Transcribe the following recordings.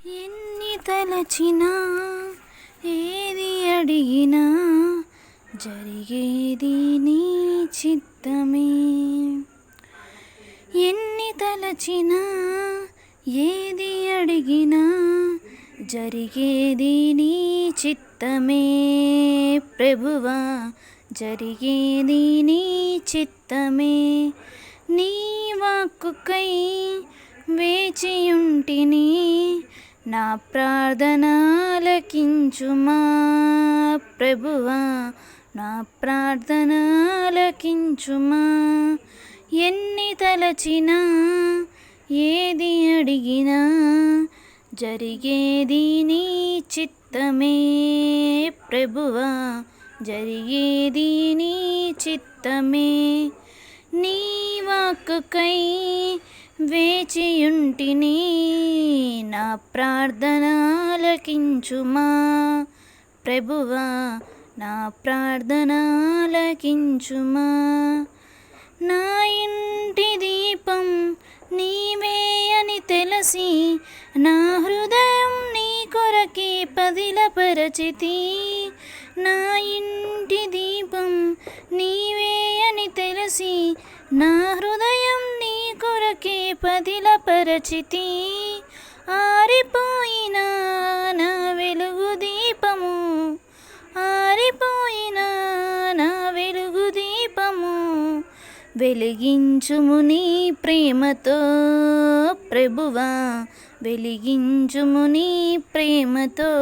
ఎన్ని తలచినా ఏది అడిగినా జరిగేది నీ చిత్తమే. ఎన్ని తలచినా ఏది అడిగినా జరిగేది నీ చిత్తమే. ప్రభువా జరిగేది నీ చిత్తమే. నీ వాక్కుకై వేచియుంటిని, నా ప్రార్థన ఆలకించుమా. ప్రభువా నా ప్రార్థన ఆలకించుమా. ఎన్ని తలచినా ఏది అడిగినా జరిగేది నీ చిత్తమే. ప్రభువా జరిగేది నీ చిత్తమే. నీ వాక్కుకై వేచియుంటిని, నా ప్రార్థన ఆలకించుమా. ప్రభువా నా ప్రార్థన ఆలకించుమా. నా ఇంటి దీపం నీవే అని తెలిసి, నా హృదయం నీ కొరకే పదిలపరచితి. నా ఇంటి దీపం నీవే అని తెలిసి, నా హృదయం నీ కొరకే పదిలపరచితి. ఆరిపోయిన నా వెలుగు దీపము, ఆరిపోయిన నా వెలుగు దీపము వెలిగించుము నీ ప్రేమతో. ప్రభువా వెలిగించుము నీ ప్రేమతో.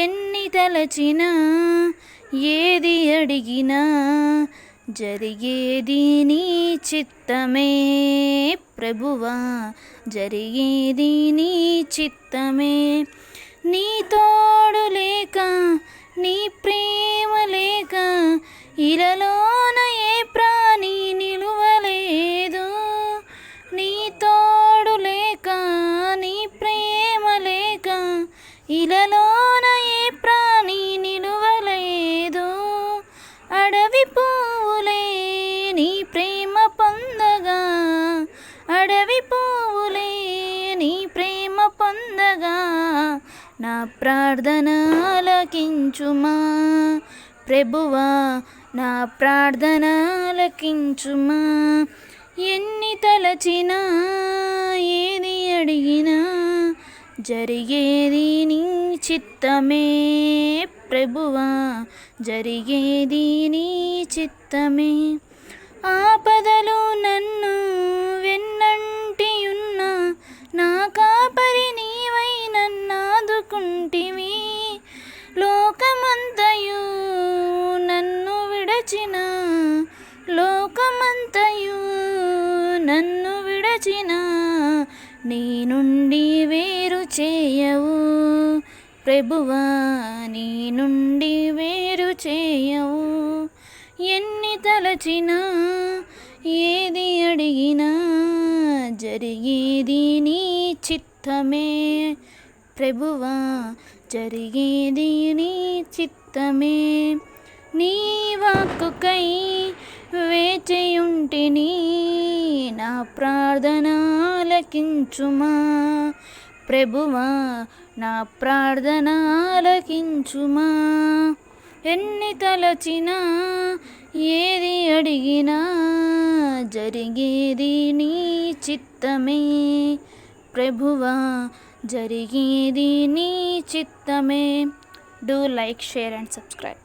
ఎన్ని తలచినా ఏది అడిగినా జరిగేది నీ చిత్తమే. ప్రభువా జరిగేది నీ చిత్తమే. నీ తోడు లేక, నీ ప్రేమ లేక ఇలలోన ఏ ప్రాణి నిలువలేదు. నీ తోడు లేక, నీ ప్రేమ లేక ఇలలోన ఏ ప్రాణి నిలువలేదు. అడవి పువ్వులే నీ ప్రేమ పొందగా, అడవి పువ్వులే నీ ప్రేమ పొందగా, నా ప్రార్థన ఆలకించుమా. ప్రభువా నా ప్రార్థన ఆలకించుమా. ఎన్ని తలచినా ఏది అడిగినా జరిగేది నీ చిత్తమే. ప్రభువా జరిగేది నీ చిత్తమే. ఆపదలు నన్ను వెన్నంటియున్న, నా కాపరి నీవై నన్నాదుకుంటివి. లోకమంతయు నన్ను విడచిన, లోకమంతయు నన్ను విడచిన, నీ నుండి వేరు చేయవు. ప్రభువా నీ నుండి వేరు చేయవు. ఎన్ని తలచినా ఏది అడిగినా జరిగేది నీ చిత్తమే. ప్రభువా జరిగేది నీ చిత్తమే. నీ వాక్కుకై వేచియుంటిని, నా ప్రార్థన ఆలకించుమా. ప్రభువా నా ప్రార్థన ఆలకించుమా. ఎన్ని తలచినా ఏది అడిగినా జరిగేది నీ చిత్తమే. ప్రభువా జరిగేది నీ చిత్తమే. Do like, share and subscribe.